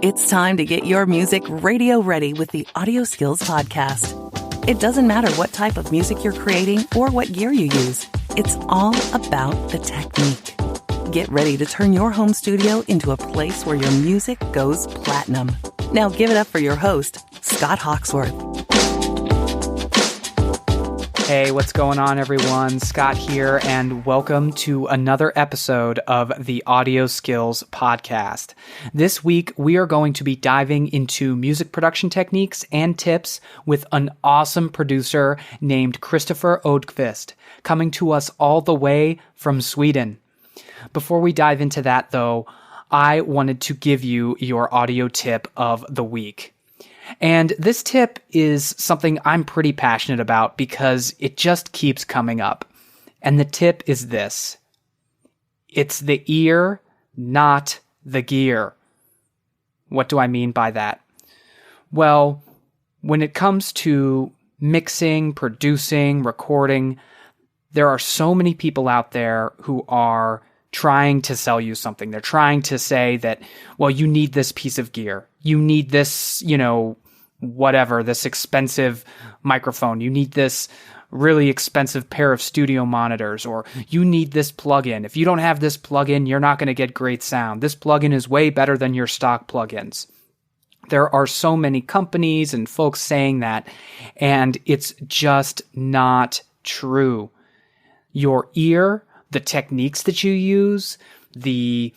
It's time to get your music radio ready with the Audio Skills Podcast. It doesn't matter what type of music you're creating or what gear you use. It's all about the technique. Get ready to turn your home studio into a place where your music goes platinum. Now give it up for your host, Scott Hawksworth. Hey, what's going on, everyone? Scott here, and welcome to another episode of the Audio Skills Podcast. This week, we are going to be diving into music production techniques and tips with an awesome producer named Cristofer Odqvist, coming to us all the way from Sweden. Before we dive into that, though, I wanted to give you your audio tip of the week. And this tip is something I'm pretty passionate about because it just keeps coming up. And the tip is this: it's the ear, not the gear. What do I mean by that? Well, when it comes to mixing, producing, recording, there are so many people out there who are trying to sell you something. They're trying to say that, well, you need this piece of gear. You need this, whatever, this expensive microphone. You need this really expensive pair of studio monitors, or you need this plugin. If you don't have this plugin, you're not going to get great sound. This plugin is way better than your stock plugins. There are so many companies and folks saying that, and it's just not true. Your ear, the techniques that you use, the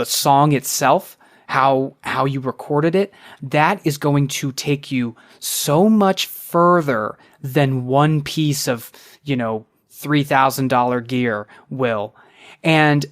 song itself, how you recorded it, that is going to take you so much further than one piece of, $3,000 gear will. And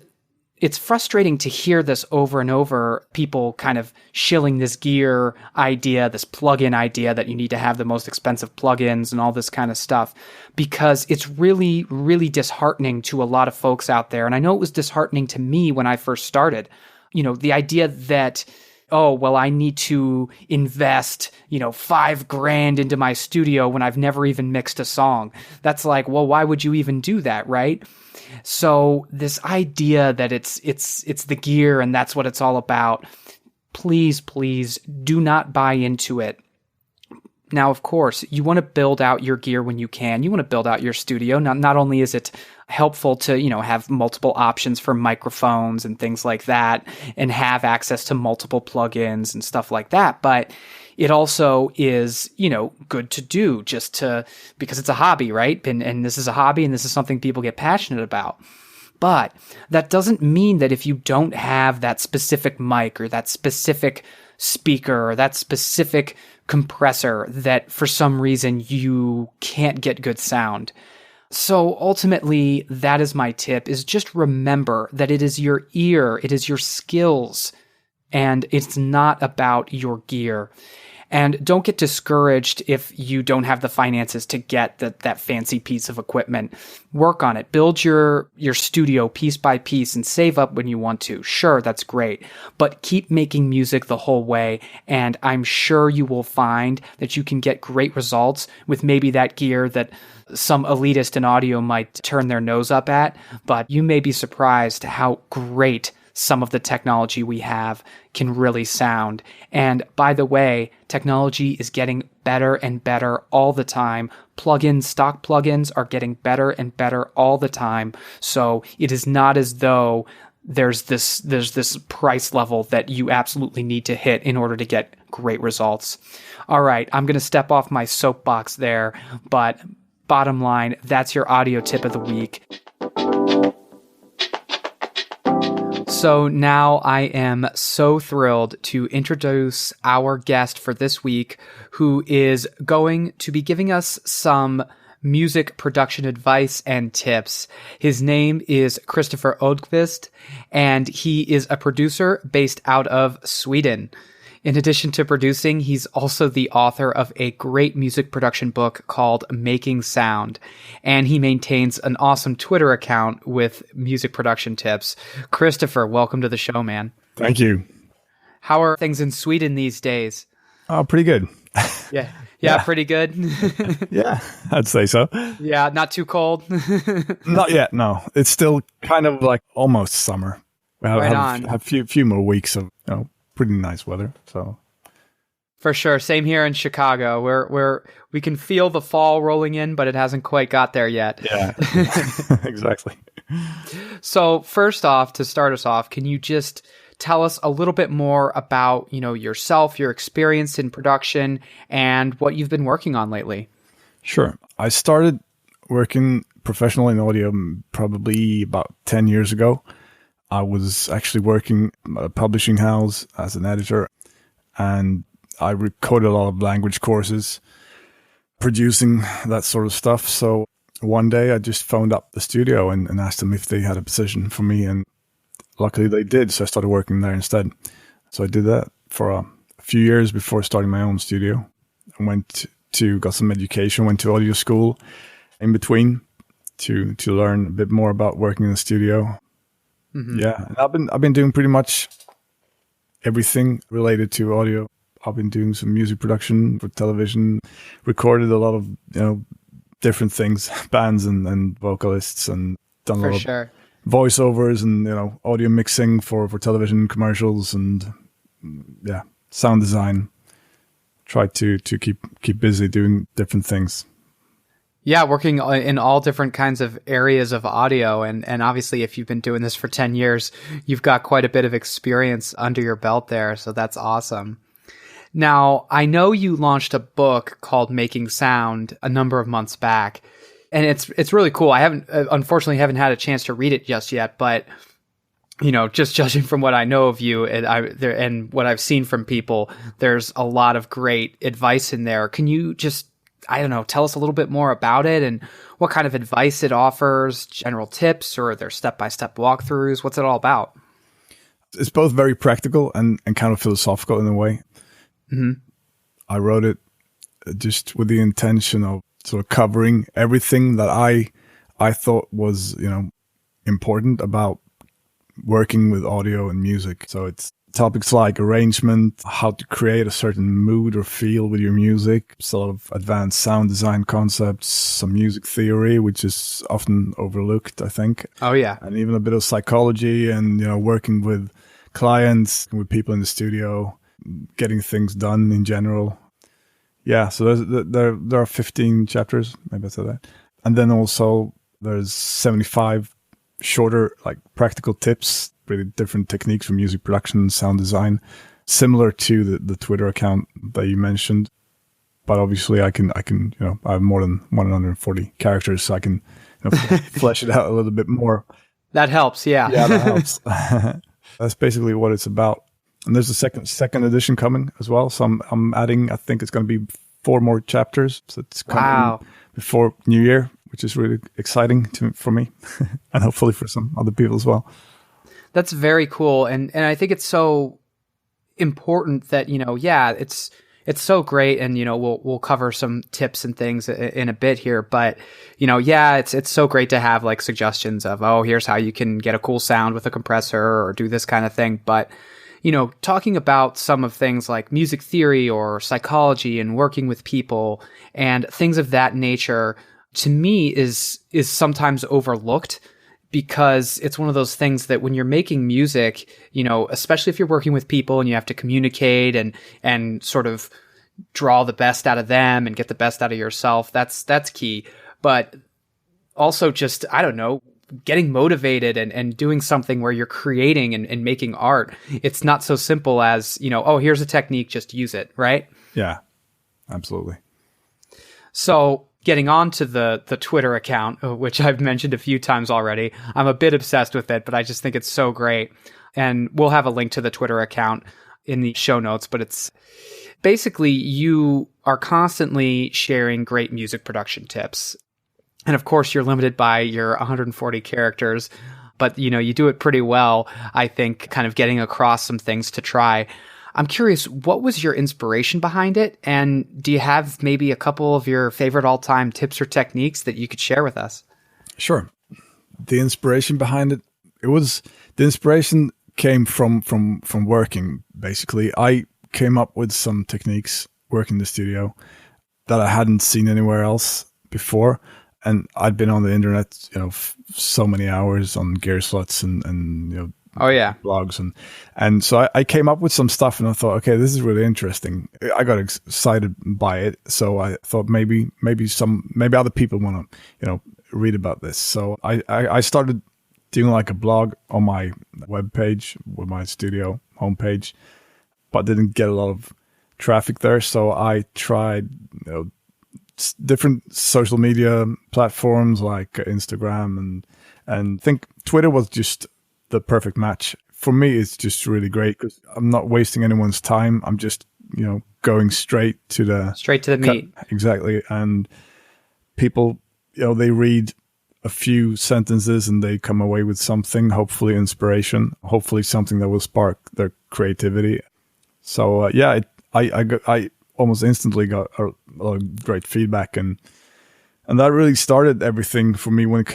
it's frustrating to hear this over and over, people kind of shilling this gear idea, this plugin idea that you need to have the most expensive plugins and all this kind of stuff, because it's really, really disheartening to a lot of folks out there. And I know it was disheartening to me when I first started. The idea that, I need to invest, $5,000 into my studio when I've never even mixed a song. That's like, well, why would you even do that, right? So this idea that it's the gear and that's what it's all about, please do not buy into it. Now, of course, you want to build out your gear when you can. You want to build out your studio. Not only is it helpful to, have multiple options for microphones and things like that, and have access to multiple plugins and stuff like that, but it also is, good to do because it's a hobby, right? And this is a hobby and this is something people get passionate about. But that doesn't mean that if you don't have that specific mic or that specific speaker or that specific compressor, that for some reason you can't get good sound. So ultimately, that is my tip, is just remember that it is your ear, it is your skills, and it's not about your gear. And don't get discouraged if you don't have the finances to get that fancy piece of equipment. Work on it. Build your studio piece by piece and save up when you want to. Sure, that's great. But keep making music the whole way, and I'm sure you will find that you can get great results with maybe that gear that some elitist in audio might turn their nose up at. But you may be surprised how great some of the technology we have can really sound. And by the way, technology is getting better and better all the time. Stock plugins are getting better and better all the time. So it is not as though there's this price level that you absolutely need to hit in order to get great results. All right, I'm going to step off my soapbox there, but bottom line, that's your audio tip of the week. So now I am so thrilled to introduce our guest for this week, who is going to be giving us some music production advice and tips. His name is Cristofer Odqvist, and he is a producer based out of Sweden. In addition to producing, he's also the author of a great music production book called Making Sound, and he maintains an awesome Twitter account with music production tips. Cristofer, welcome to the show, man. Thank you. How are things in Sweden these days? Oh, pretty good. Yeah. Yeah. Pretty good. Yeah, I'd say so. Yeah, not too cold. Not yet, no. It's still kind of like almost summer. We Right have on. a few more weeks of pretty nice weather. So For sure. Same here in Chicago, where we can feel the fall rolling in, but it hasn't quite got there yet. yeah, exactly. So first off, to start us off, can you just tell us a little bit more about, yourself, your experience in production, and what you've been working on lately? Sure. I started working professionally in audio probably about 10 years ago. I was actually working at a publishing house as an editor, and I recorded a lot of language courses, producing that sort of stuff. So one day I just phoned up the studio and asked them if they had a position for me, and luckily they did. So I started working there instead. So I did that for a few years before starting my own studio. I got some education, went to audio school in between to learn a bit more about working in the studio. Mm-hmm. Yeah, and I've been doing pretty much everything related to audio. I've been doing some music production for television, recorded a lot of different things, bands and vocalists, and done a lot of voiceovers and audio mixing for television commercials, and sound design. Try to keep busy doing different things. Yeah, working in all different kinds of areas of audio. And obviously, if you've been doing this for 10 years, you've got quite a bit of experience under your belt there. So that's awesome. Now, I know you launched a book called Making Sound a number of months back, and it's really cool. I unfortunately haven't had a chance to read it just yet, but just judging from what I know of you and what I've seen from people, there's a lot of great advice in there. Can you just, tell us a little bit more about it and what kind of advice it offers, general tips, or are there step-by-step walkthroughs? What's it all about? It's both very practical and kind of philosophical in a way. Mm-hmm. I wrote it just with the intention of sort of covering everything that I thought was, important about working with audio and music. So it's topics like arrangement, how to create a certain mood or feel with your music, sort of advanced sound design concepts, some music theory, which is often overlooked, I think. Oh, yeah. And even a bit of psychology and, working with clients, with people in the studio, getting things done in general. Yeah, so there are 15 chapters, maybe I said that. And then also there's 75 shorter, like practical tips, really different techniques for music production, sound design, similar to the Twitter account that you mentioned. But obviously I can I have more than 140 characters, so I can flesh it out a little bit more. That helps, yeah. Yeah, that helps. That's basically what it's about. And there's a second edition coming as well. So I'm adding, I think it's going to be 4 more chapters. So it's coming before New Year, which is really exciting for me and hopefully for some other people as well. That's very cool. And I think it's so important that, it's so great. And, we'll cover some tips and things in a bit here, but it's so great to have like suggestions of, here's how you can get a cool sound with a compressor or do this kind of thing. But, talking about some of things like music theory or psychology and working with people and things of that nature, to me is sometimes overlooked, because it's one of those things that when you're making music, especially if you're working with people and you have to communicate and sort of draw the best out of them and get the best out of yourself, that's key. But also just, getting motivated and doing something where you're creating and making art. It's not so simple as, here's a technique, just use it, right? Yeah, absolutely. So getting on to the Twitter account, which I've mentioned a few times already, I'm a bit obsessed with it, but I just think it's so great. And we'll have a link to the Twitter account in the show notes, but it's basically you are constantly sharing great music production tips. And of course, you're limited by your 140 characters, but you do it pretty well, I think, kind of getting across some things to try. I'm curious, what was your inspiration behind it? And do you have maybe a couple of your favorite all-time tips or techniques that you could share with us? Sure. The inspiration behind it, the inspiration came from working, basically. I came up with some techniques work in the studio that I hadn't seen anywhere else before. And I'd been on the internet, so many hours on Gearsluts and Oh yeah, blogs and so I came up with some stuff, and I thought, okay, this is really interesting. I got excited by it, so I thought maybe other people want to read about this. So I started doing like a blog on my webpage with my studio homepage, but didn't get a lot of traffic there. So I tried different social media platforms like Instagram and I think Twitter was just the perfect match. For me, it's just really great because I'm not wasting anyone's time. I'm just, going straight to the meat. Exactly. And people, they read a few sentences and they come away with something, hopefully inspiration, hopefully something that will spark their creativity. So, I almost instantly got a lot of great feedback. And that really started everything for me when it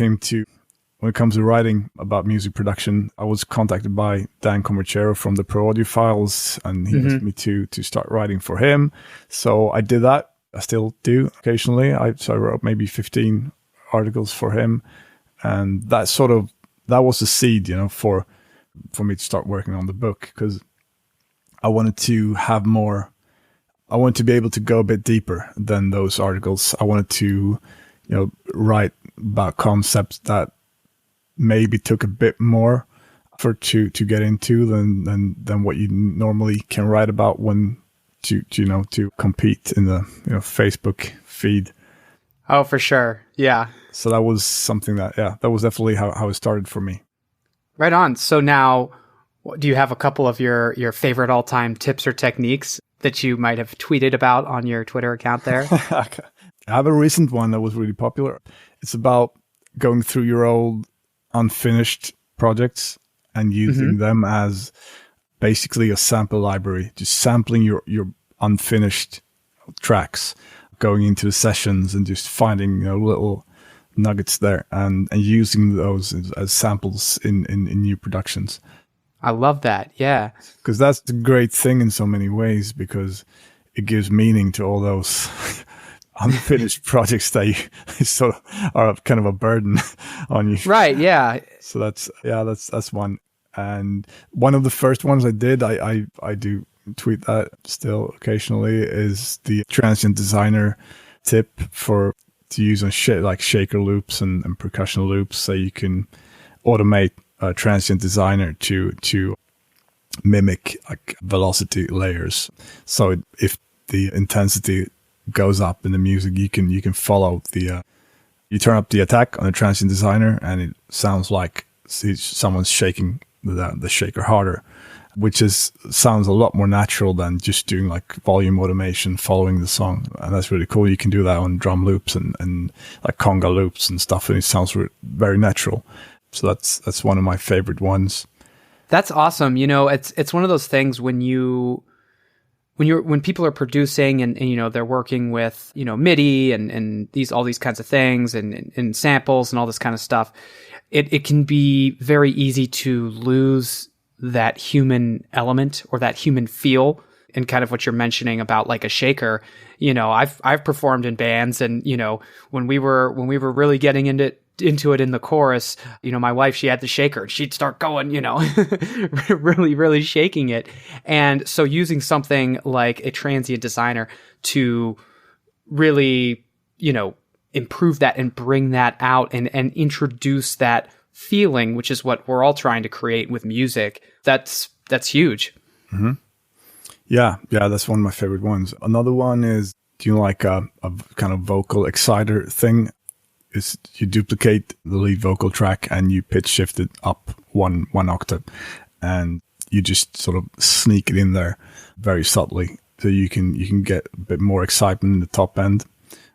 comes to writing about music production. I was contacted by Dan Commerchero from the Pro Audio Files, and he asked me to start writing for him. So I did that. I still do occasionally. I wrote maybe 15 articles for him, and that was the seed, for me to start working on the book, because I wanted to have more. I wanted to be able to go a bit deeper than those articles. I wanted to, write about concepts that maybe took a bit more to get into than what you normally can write about when to compete in the Facebook feed. Oh, for sure. Yeah. So that was something that was definitely how it started for me. Right on. So now, do you have a couple of your favorite all-time tips or techniques that you might have tweeted about on your Twitter account there? I have a recent one that was really popular. It's about going through your old unfinished projects and using them as basically a sample library, just sampling your unfinished tracks, going into the sessions and just finding little nuggets there and using those as samples in new productions. I love that. Yeah. Because that's the great thing in so many ways, because it gives meaning to all those unfinished projects that sort of are kind of a burden on you. Right. Yeah. So that's one. And one of the first ones I did, I do tweet that still occasionally, is the transient designer tip to use on like shaker loops and percussion loops, so you can automate a transient designer to mimic like velocity layers. So if the intensity goes up in the music, you can follow you turn up the attack on the transient designer and it sounds like someone's shaking the shaker harder, which sounds a lot more natural than just doing like volume automation following the song. And that's really cool. You can do that on drum loops and like conga loops and stuff, and it sounds very natural. So that's one of my favorite ones. That's awesome. It's one of those things when people are producing and they're working with MIDI and all these kinds of things and samples and all this kind of stuff, it can be very easy to lose that human element or that human feel, and kind of what you're mentioning about like a shaker. I've performed in bands, and when we were really getting into it in the chorus, my wife, she had the shaker and she'd start going, really, really shaking it. And so using something like a transient designer to really, improve that and bring that out and introduce that feeling, which is what we're all trying to create with music. That's huge. Mm-hmm. Yeah. That's one of my favorite ones. Another one is doing like a kind of vocal exciter thing. Is you duplicate the lead vocal track and you pitch shift it up one octave, and you just sort of sneak it in there very subtly, so you can get a bit more excitement in the top end,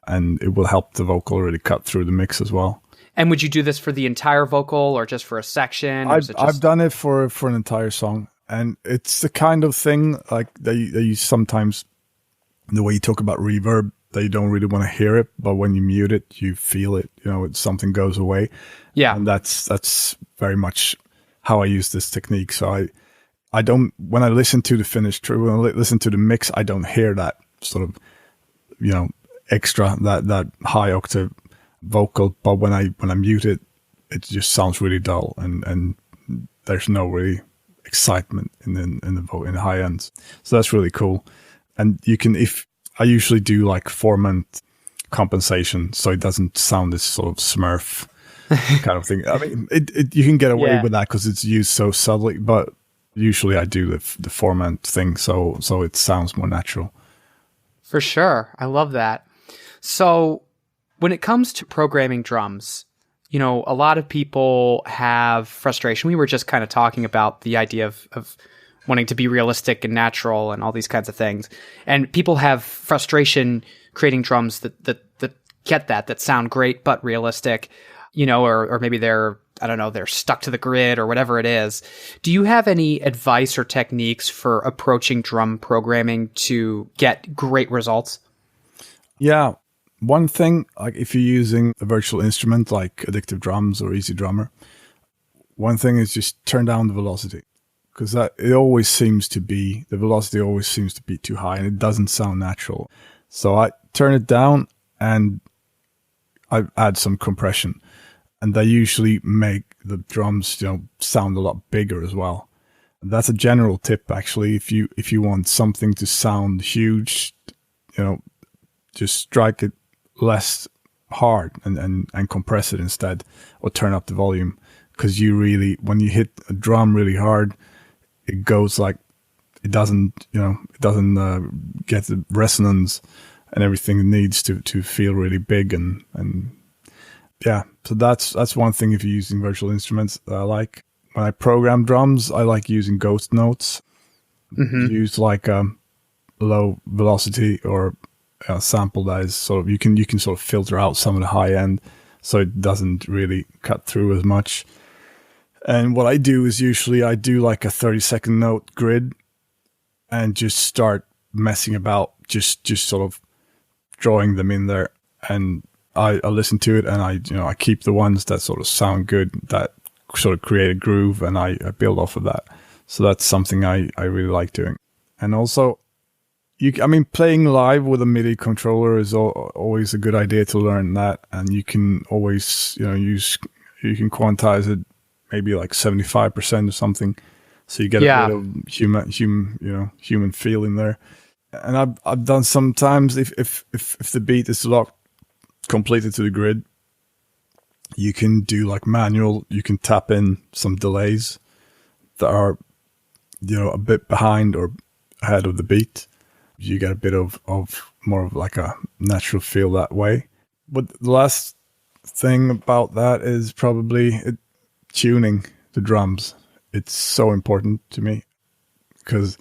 and it will help the vocal really cut through the mix as well. And would you do this for the entire vocal or just for a section? I've done it for an entire song, and it's the kind of thing like that you sometimes, the way you talk about reverb, that you don't really want to hear it, but when you mute it, you feel it. Something goes away. Yeah, and that's very much how I use this technique. So I don't, when I listen to the finished, when I listen to the mix, I don't hear that. sort of, extra, that high octave vocal. But when I mute it, it just sounds really dull, and there's no really excitement in the high ends. So that's really cool. And you can, if I usually do like 4-month compensation, so it doesn't sound this sort of Smurf kind of thing. I mean, you can get away with that because it's used so subtly, but usually I do the 4-month thing, so it sounds more natural. For sure. I love that. So when it comes to programming drums, a lot of people have frustration. We were just kind of talking about the idea of wanting to be realistic and natural and all these kinds of things. And people have frustration creating drums that get that sound great but realistic, or maybe they're stuck to the grid or whatever it is. Do you have any advice or techniques for approaching drum programming to get great results? Yeah. One thing, like if you're using a virtual instrument like Addictive Drums or Easy Drummer, one thing is just turn down the velocity, because the velocity always seems to be too high and it doesn't sound natural. So I turn it down and I add some compression, and they usually make the drums, sound a lot bigger as well. That's a general tip, actually. If you want something to sound huge, just strike it less hard and compress it instead, or turn up the volume, because when you hit a drum really hard, it goes like it doesn't get the resonance and everything it needs to feel really big and yeah. So that's one thing if you're using virtual instruments that I like. When I program drums, I like using ghost notes. Use like a low velocity or a sample that is sort of, you can sort of filter out some of the high end so it doesn't really cut through as much. And what I do is usually I do like a 30-second note grid and just start messing about, just sort of drawing them in there. And I listen to it and I keep the ones that sort of sound good, that sort of create a groove, and I build off of that. So that's something I really like doing. And also, playing live with a MIDI controller is always a good idea to learn that. And you can always, you can quantize it maybe like 75% or something. So you get a bit of human feel in there. And I've done sometimes if the beat is locked completely to the grid, you can do like manual, you can tap in some delays that are, a bit behind or ahead of the beat. You get a bit of more of like a natural feel that way. But the last thing about that is probably tuning the drums. It's so important to me, because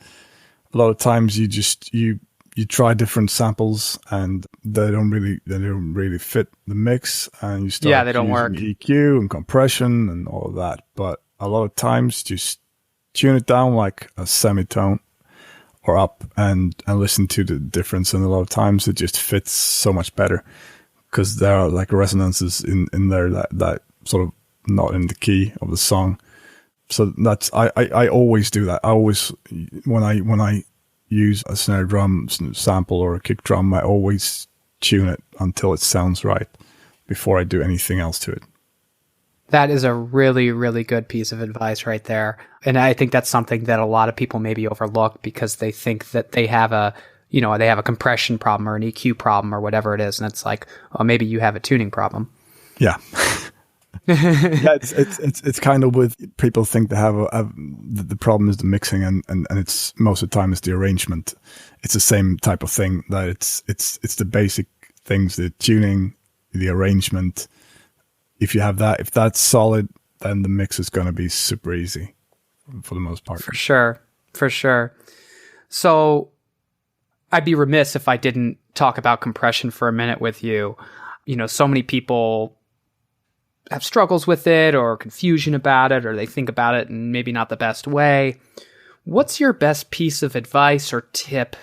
a lot of times you try different samples and they don't really fit the mix, and you start they don't work. EQ and compression and all of that. But a lot of times just tune it down like a semitone or up and listen to the difference. And a lot of times it just fits so much better, because there are like resonances in there that sort of not in the key of the song. So that's I always do that. I always, when I use a snare drum sample or a kick drum, I always tune it until it sounds right before I do anything else to it. That is a really, really good piece of advice right there. And I think that's something that a lot of people maybe overlook, because they think that they have a compression problem or an EQ problem or whatever it is. And it's like, oh, maybe you have a tuning problem. Yeah. Yeah, it's kind of with people think they have the problem is the mixing and it's most of the time it's the arrangement. It's the same type of thing, that it's the basic things, the tuning, the arrangement. If you have that, if that's solid, then the mix is going to be super easy for the most part. For sure. So I'd be remiss if I didn't talk about compression for a minute with you. So many people have struggles with it or confusion about it, or they think about it in maybe not the best way. What's your best piece of advice or tip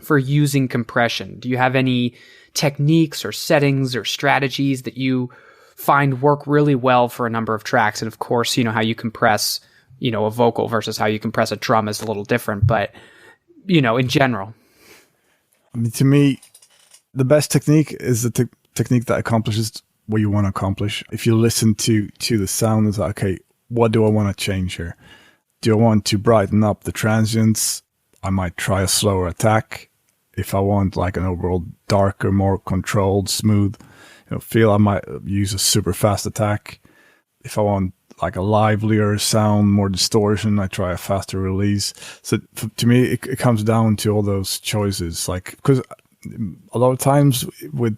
for using compression? Do you have any techniques or settings or strategies that you find work really well for a number of tracks? And of course, how you compress, a vocal versus how you compress a drum is a little different, but, in general. I mean, to me, the best technique is the technique that accomplishes what you want to accomplish. If you listen to the sound, it's like, okay, what do I want to change here? Do I want to brighten up the transients? I might try a slower attack. If I want like an overall darker, more controlled, smooth feel, I might use a super fast attack. If I want like a livelier sound, more distortion, I try a faster release. So to me, it comes down to all those choices. Like, because a lot of times with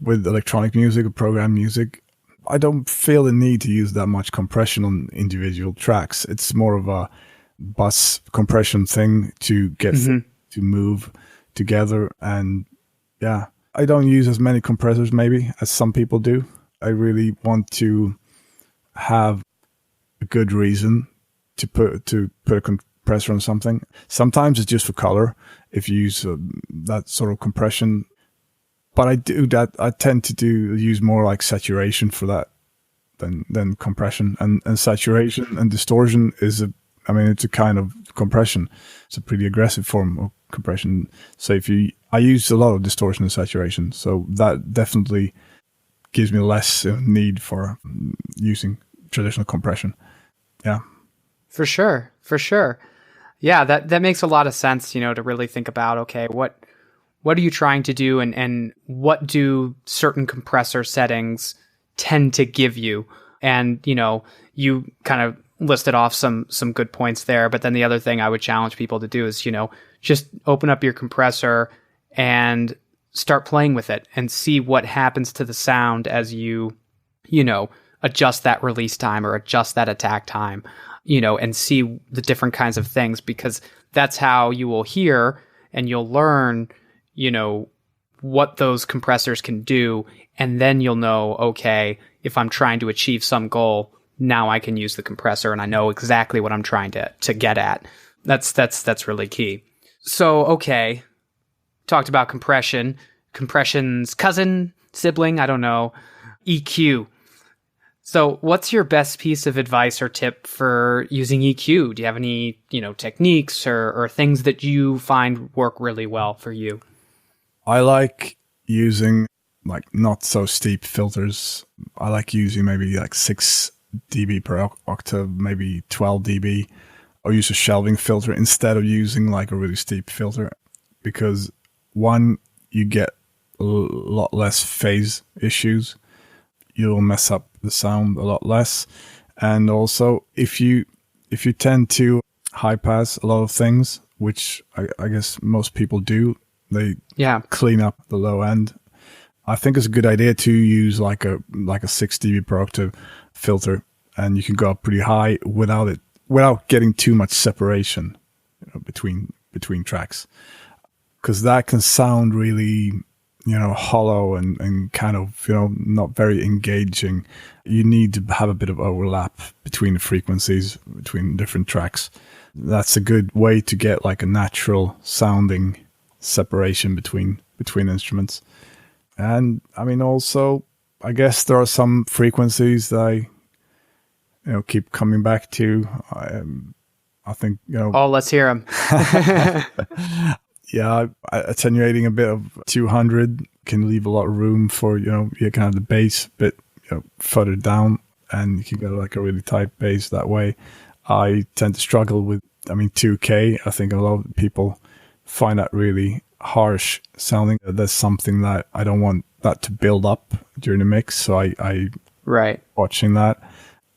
electronic music or program music, I don't feel the need to use that much compression on individual tracks. It's more of a bus compression thing to get to move together. And yeah, I don't use as many compressors maybe as some people do. I really want to have a good reason to put a compressor on something. Sometimes it's just for color if you use that sort of compression. But I tend to use more like saturation for that than compression. And saturation and distortion it's a kind of compression. It's a pretty aggressive form of compression. So I use a lot of distortion and saturation. So that definitely gives me less need for using traditional compression. Yeah. For sure. Yeah, that makes a lot of sense, to really think about, okay, what are you trying to do and what do certain compressor settings tend to give you? And, you kind of listed off some good points there, but then the other thing I would challenge people to do is, just open up your compressor and start playing with it and see what happens to the sound as you adjust that release time or adjust that attack time, and see the different kinds of things, because that's how you will hear and you'll learn, what those compressors can do. And then you'll know, okay, if I'm trying to achieve some goal, now I can use the compressor and I know exactly what I'm trying to get at. That's really key. So, okay, talked about compression's cousin, sibling, I don't know, EQ. So what's your best piece of advice or tip for using EQ? Do you have any, techniques or things that you find work really well for you? I like using like not so steep filters. I like using maybe like 6 dB per octave, maybe 12 dB, or use a shelving filter instead of using like a really steep filter, because one, you get a lot less phase issues. You'll mess up the sound a lot less. And also if you tend to high pass a lot of things, which I guess most people do, they clean up the low end. I think it's a good idea to use like a 6 dB per octave filter, and you can go up pretty high without getting too much separation between tracks, because that can sound really hollow and kind of not very engaging. You need to have a bit of overlap between the frequencies between different tracks. That's a good way to get like a natural sounding separation between instruments. And also I guess there are some frequencies that I keep coming back to. I think oh, let's hear them. Yeah, attenuating a bit of 200 can leave a lot of room for you kind of the bass bit further down, and you can get like a really tight bass that way. I tend to struggle with 2K. I think a lot of people find that really harsh sounding. That's something that I don't want that to build up during the mix, so I watching that.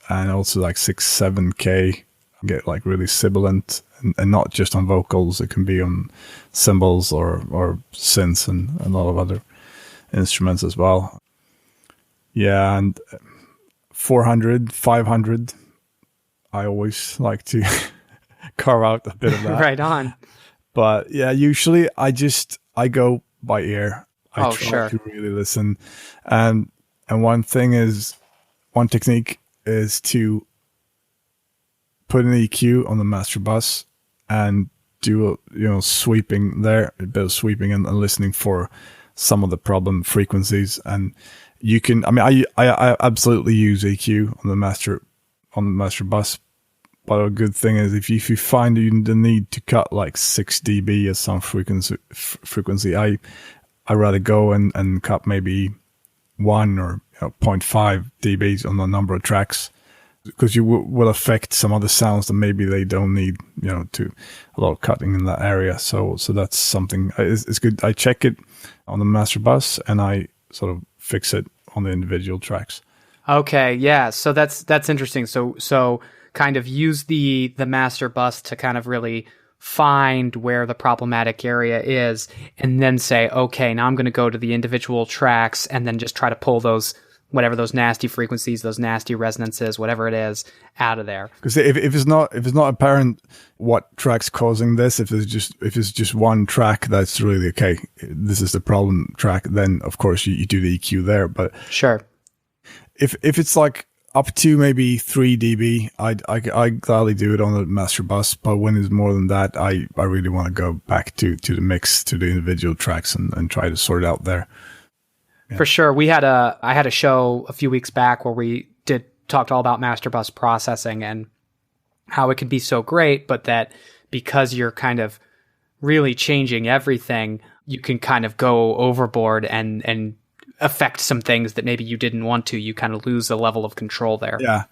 And also like 6-7K get like really sibilant, and not just on vocals, it can be on cymbals or synths and a lot of other instruments as well. Yeah, and 400, 500, I always like to carve out a bit of that. Right on. But yeah, usually I go by ear. I try to really listen. And one technique is to put an EQ on the master bus and do sweeping there, a bit of sweeping and listening for some of the problem frequencies. And you can, I absolutely use EQ on the master bus But a good thing is if you find you the need to cut like 6 dB at some frequency, I rather go and cut maybe 1 or 0.5 dBs on a number of tracks, because you will affect some other sounds that maybe they don't need, to a lot of cutting in that area. So that's something, it's good. I check it on the master bus and I sort of fix it on the individual tracks. Okay, yeah. So that's interesting. So kind of use the master bus to kind of really find where the problematic area is, and then say, okay, now I'm going to go to the individual tracks and then just try to pull those, whatever those nasty frequencies, those nasty resonances, whatever it is, out of there. Because if it's not apparent what track's causing this, if it's just one track that's really okay, this is the problem track, then of course you do the EQ there. But sure, if it's like up to maybe 3 dB, I gladly do it on the master bus. But when it's more than that, I really want to go back to the mix, to the individual tracks, and try to sort it out there. Yeah. For sure. I had a show a few weeks back where we talked all about master bus processing and how it can be so great, but that because you're kind of really changing everything, you can kind of go overboard and affect some things that maybe you didn't want to. You kind of lose a level of control there. Yeah.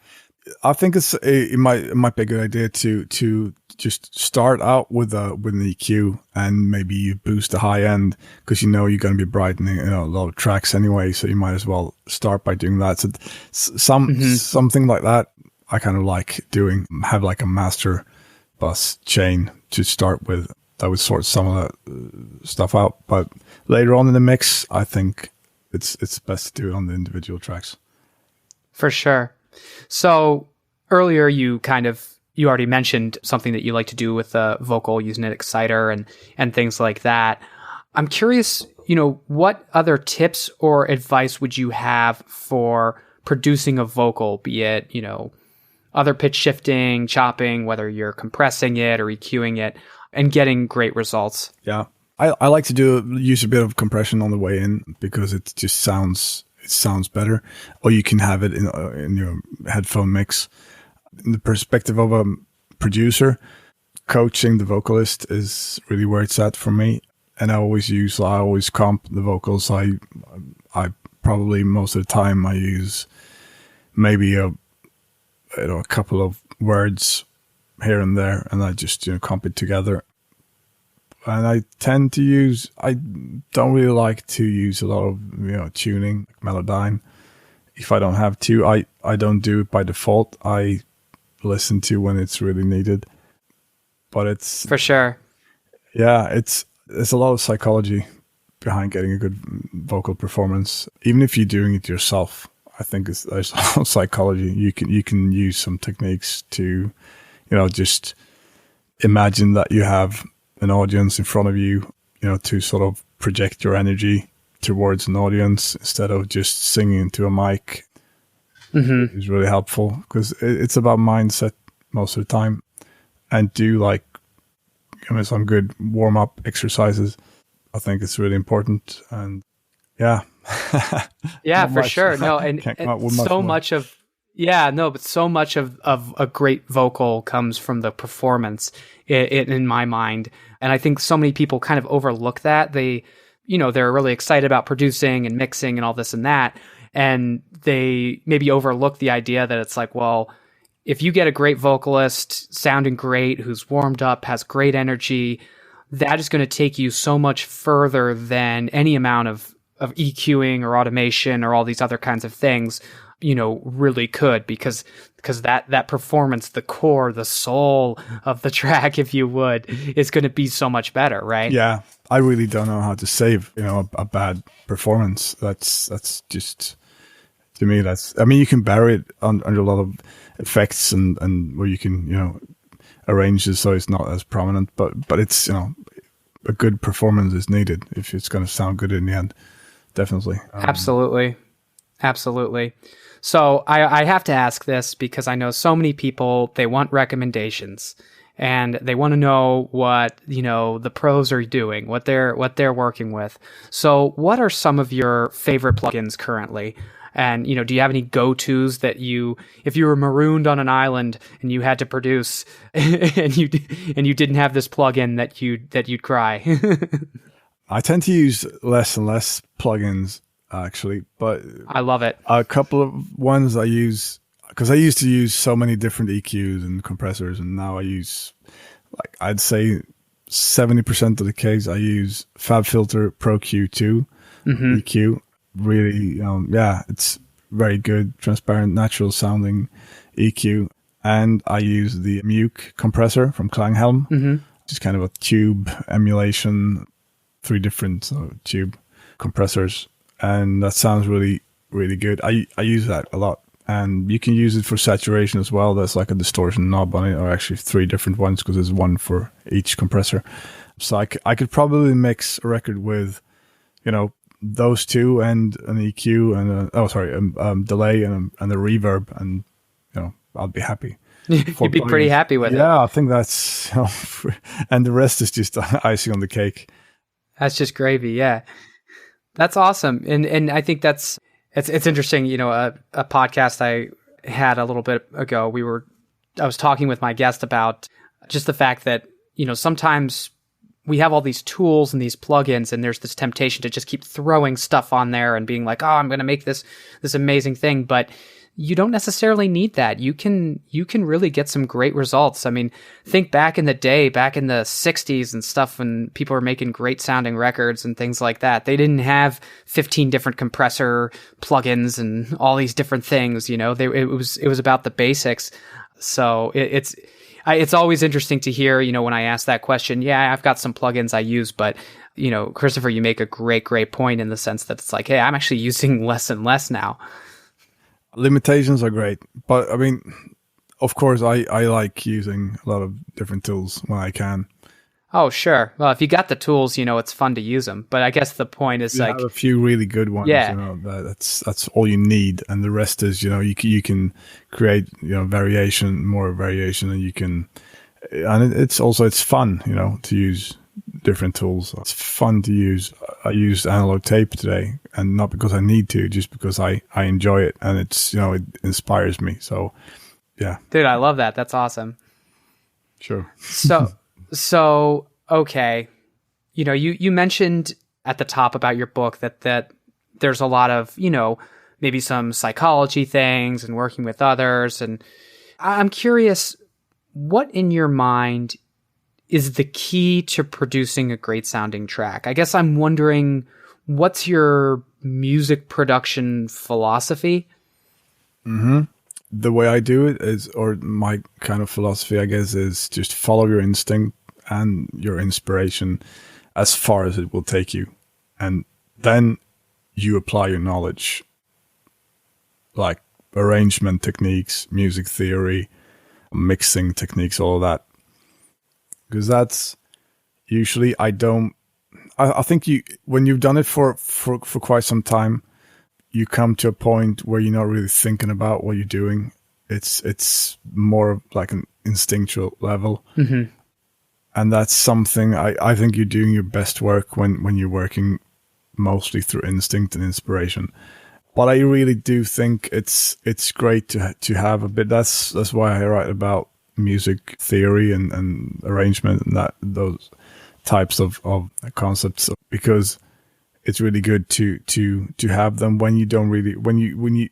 I think it might be a good idea to just start out with an EQ and maybe you boost the high end, because you're going to be brightening a lot of tracks anyway, so you might as well start by doing that. So something like that I kind of like doing. Have like a master bus chain to start with that would sort some of that stuff out, but later on in the mix, I think it's best to do it on the individual tracks. For sure. So earlier you already mentioned something that you like to do with the vocal, using an exciter and things like that. I'm curious, what other tips or advice would you have for producing a vocal, be it, other pitch shifting, chopping, whether you're compressing it or EQing it, and getting great results? Yeah. I like to use a bit of compression on the way in, because it just sounds better, or you can have it in your headphone mix. In the perspective of a producer, coaching the vocalist is really where it's at for me. And I always comp the vocals. I probably most of the time I use maybe a couple of words here and there, and I just comp it together. And I don't really like to use a lot of, tuning, like Melodyne. If I don't have to, I don't do it by default. I listen to when it's really needed. But it's... For sure. Yeah, there's a lot of psychology behind getting a good vocal performance. Even if you're doing it yourself, I think there's a lot of psychology. You can use some techniques to, just imagine that you have an audience in front of you, to sort of project your energy towards an audience instead of just singing into a mic. Mm-hmm. Is really helpful, because it's about mindset most of the time, and do some good warm-up exercises. I think it's really important, and yeah. Yeah, for sure. No, and so much of a great vocal comes from the performance in my mind. And I think so many people kind of overlook that. They're really excited about producing and mixing and all this and that. And they maybe overlook the idea that it's like, well, if you get a great vocalist sounding great, who's warmed up, has great energy, that is going to take you so much further than any amount of EQing or automation or all these other kinds of things, really could, because that performance, the core, the soul of the track, if you would, is going to be so much better, right? Yeah. I really don't know how to save, a bad performance. That's just, to me, you can bury it under a lot of effects and where you can, arrange it so it's not as prominent, but it's, a good performance is needed if it's going to sound good in the end. Definitely. Absolutely. So I have to ask this, because I know so many people, they want recommendations and they want to know what, the pros are doing, what they're working with. So what are some of your favorite plugins currently? And, do you have any go-tos that if you were marooned on an island and you had to produce and you didn't have this plugin that you'd cry? I tend to use less and less plugins actually, but I love it. A couple of ones I use, because I used to use so many different EQs and compressors, and now I use, like, I'd say 70% of the case I use FabFilter Pro Q2 EQ. Really, it's very good, transparent, natural sounding EQ. And I use the Muke compressor from Klanghelm, just kind of a tube emulation, 3 different tube compressors. And that sounds really, really good. I use that a lot. And you can use it for saturation as well. There's like a distortion knob on it, or actually 3 different ones, because there's one for each compressor. So I could probably mix a record with, those 2 and an EQ and delay and a reverb, and I'll be happy. You'd be pretty happy with it. Yeah, I think that's, and the rest is just icing on the cake. That's just gravy. Yeah, that's awesome. And I think it's interesting. A podcast I had a little bit ago, I was talking with my guest about just the fact that, sometimes we have all these tools and these plugins, and there's this temptation to just keep throwing stuff on there and being like, oh, I'm going to make this amazing thing. But you don't necessarily need that. You can really get some great results. I mean, think back in the day, back in the 60s and stuff, when people were making great sounding records and things like that. They didn't have 15 different compressor plugins and all these different things. It was about the basics. So it's always interesting to hear, when I ask that question. Yeah, I've got some plugins I use, but, Cristofer, you make a great point in the sense that it's like, hey, I'm actually using less and less now. Limitations are great, but I mean, of course, I like using a lot of different tools when I can. Oh, sure. Well, if you got the tools, it's fun to use them. But I guess the point is, have a few really good ones. Yeah, that's all you need, and the rest is, you can create, more variation, and you can, and it's fun, to use different tools. It's fun to use. I used analog tape today, and not because I need to, just because I enjoy it, and it's, it inspires me. So, yeah. Dude, I love that. That's awesome. Sure. So, okay. You mentioned at the top about your book that there's a lot of, maybe some psychology things and working with others. And I'm curious, what in your mind is the key to producing a great sounding track? I guess I'm wondering, what's your music production philosophy? The way I do it is, or my kind of philosophy, I guess, is just follow your instinct and your inspiration as far as it will take you. And then you apply your knowledge, like arrangement techniques, music theory, mixing techniques, all of that. Because that's usually, I think when you've done it for quite some time, you come to a point where you're not really thinking about what you're doing. It's more like an instinctual level. And that's something I think you're doing your best work when you're working mostly through instinct and inspiration. But I really do think it's great to have a bit. That's why I write about music theory and arrangement and those types of concepts, because it's really good to have them when you don't really, when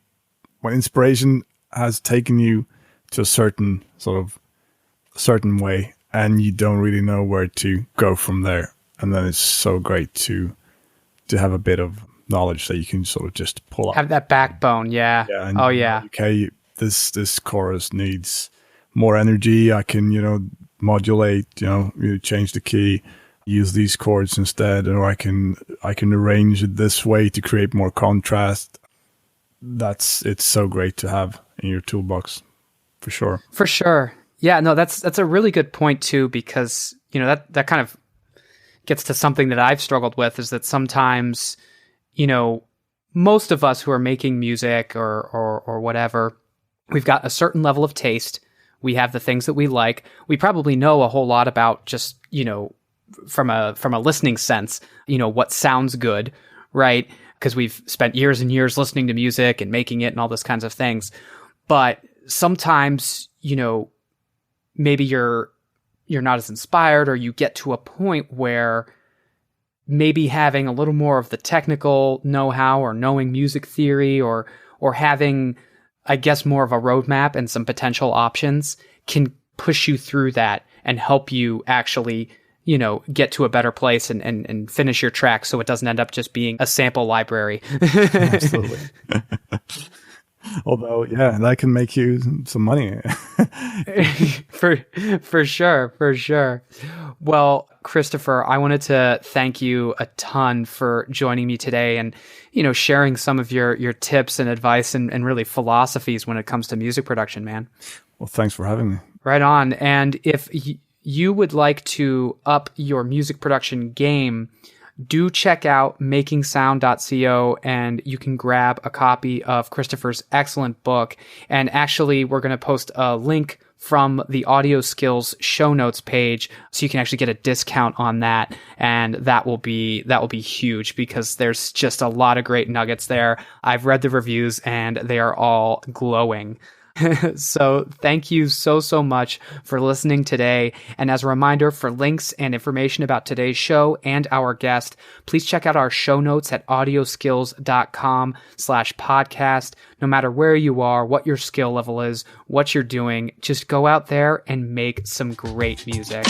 inspiration has taken you to a certain way, and you don't really know where to go from there. And then it's so great to have a bit of knowledge that you can sort of just pull up. Have that backbone, yeah. Okay, this chorus needs more energy. I can, modulate, change the key, use these chords instead, or I can arrange it this way to create more contrast. It's so great to have in your toolbox, for sure. For sure. Yeah, no, that's a really good point too, because, that kind of gets to something that I've struggled with, is that sometimes, most of us who are making music or whatever, we've got a certain level of taste. We have the things that we like. We probably know a whole lot about just, from a listening sense, what sounds good, right? because we've spent years and years listening to music and making it and all those kinds of things. But sometimes, maybe you're not as inspired, or you get to a point where maybe having a little more of the technical know-how or knowing music theory or having, I guess, more of a roadmap and some potential options can push you through that and help you actually, get to a better place and finish your track so it doesn't end up just being a sample library. Absolutely. Although, yeah, that can make you some money. For sure. Well, Cristofer, I wanted to thank you a ton for joining me today and, sharing some of your tips and advice and really philosophies when it comes to music production, man. Well, thanks for having me. Right on. And if you would like to up your music production game, do check out makingsound.co, and you can grab a copy of Cristofer's excellent book. And actually, we're going to post a link from the Audio Skills show notes page, so you can actually get a discount on that. And that will be huge, because there's just a lot of great nuggets there. I've read the reviews and they are all glowing. So thank you so much for listening today. And as a reminder, for links and information about today's show and our guest, please check out our show notes at audioskills.com/podcast. No matter where you are, what your skill level is, what you're doing, just go out there and make some great music.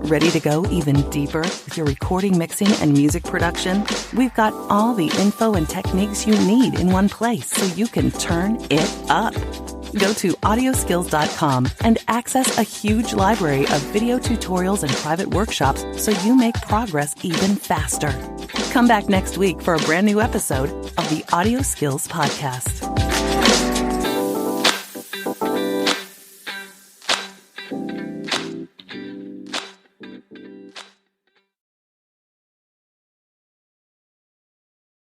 Ready to go even deeper with your recording, mixing, and music production? We've got all the info and techniques you need in one place so you can turn it up. Go to audioskills.com and access a huge library of video tutorials and private workshops so you make progress even faster. Come back next week for a brand new episode of the Audio Skills Podcast.